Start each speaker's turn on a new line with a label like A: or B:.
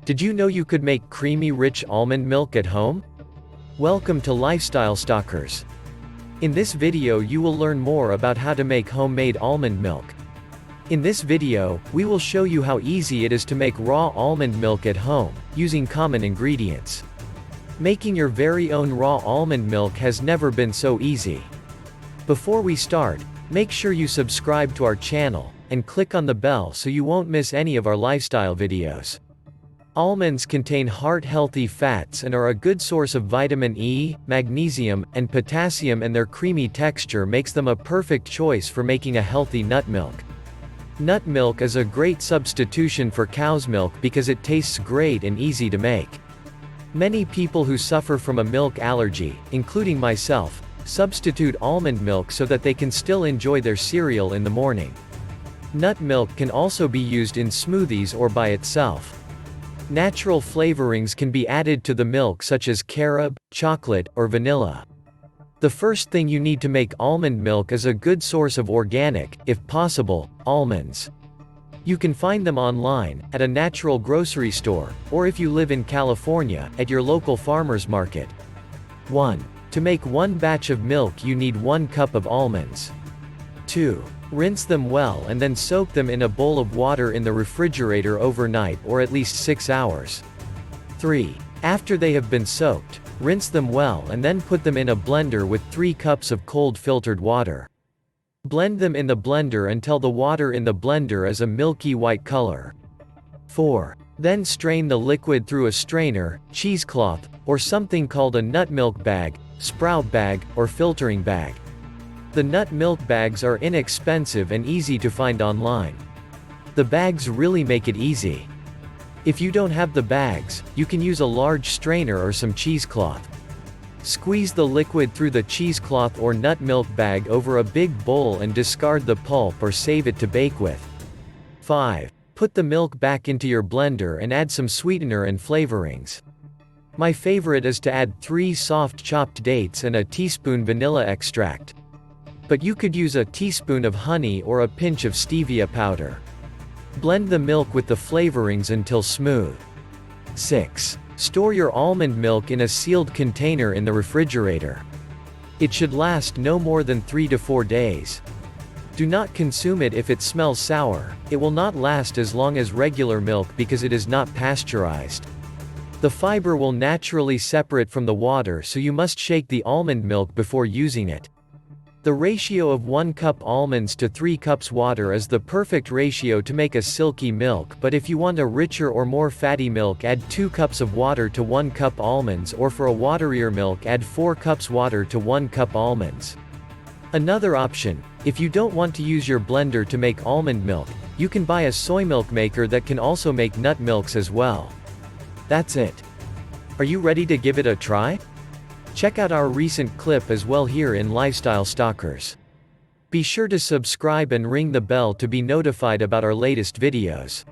A: Did you know you could make creamy rich almond milk at home? Welcome to Lifestyle Stalkers. In this video you will learn more about how to make homemade almond milk. In this video, we will show you how easy it is to make raw almond milk at home, using common ingredients. Making your very own raw almond milk has never been so easy. Before we start, make sure you subscribe to our channel, and click on the bell so you won't miss any of our lifestyle videos. Almonds contain heart-healthy fats and are a good source of vitamin E, magnesium, and potassium, and their creamy texture makes them a perfect choice for making a healthy nut milk. Nut milk is a great substitution for cow's milk because it tastes great and easy to make. Many people who suffer from a milk allergy, including myself, substitute almond milk so that they can still enjoy their cereal in the morning. Nut milk can also be used in smoothies or by itself. Natural flavorings can be added to the milk such as carob, chocolate, or vanilla. The first thing you need to make almond milk is a good source of organic, if possible, almonds. You can find them online, at a natural grocery store, or if you live in California, at your local farmer's market. 1. To make one batch of milk you need 1 cup of almonds. 2. Rinse them well and then soak them in a bowl of water in the refrigerator overnight or at least 6 hours. 3. After they have been soaked, rinse them well and then put them in a blender with 3 cups of cold filtered water. Blend them in the blender until the water in the blender is a milky white color. 4. Then strain the liquid through a strainer, cheesecloth, or something called a nut milk bag, sprout bag, or filtering bag. The nut milk bags are inexpensive and easy to find online. The bags really make it easy. If you don't have the bags, you can use a large strainer or some cheesecloth. Squeeze the liquid through the cheesecloth or nut milk bag over a big bowl and discard the pulp or save it to bake with. 5. Put the milk back into your blender and add some sweetener and flavorings. My favorite is to add 3 soft chopped dates and a teaspoon vanilla extract. But you could use a teaspoon of honey or a pinch of stevia powder. Blend the milk with the flavorings until smooth. 6. Store your almond milk in a sealed container in the refrigerator. It should last no more than 3 to 4 days. Do not consume it if it smells sour. It will not last as long as regular milk because it is not pasteurized. The fiber will naturally separate from the water, so you must shake the almond milk before using it. The ratio of 1 cup almonds to 3 cups water is the perfect ratio to make a silky milk, but if you want a richer or more fatty milk, add 2 cups of water to 1 cup almonds, or for a waterier milk add 4 cups water to 1 cup almonds. Another option, if you don't want to use your blender to make almond milk, you can buy a soy milk maker that can also make nut milks as well. That's it. Are you ready to give it a try? Check out our recent clip as well here in Lifestyle Stalkers. Be sure to subscribe and ring the bell to be notified about our latest videos.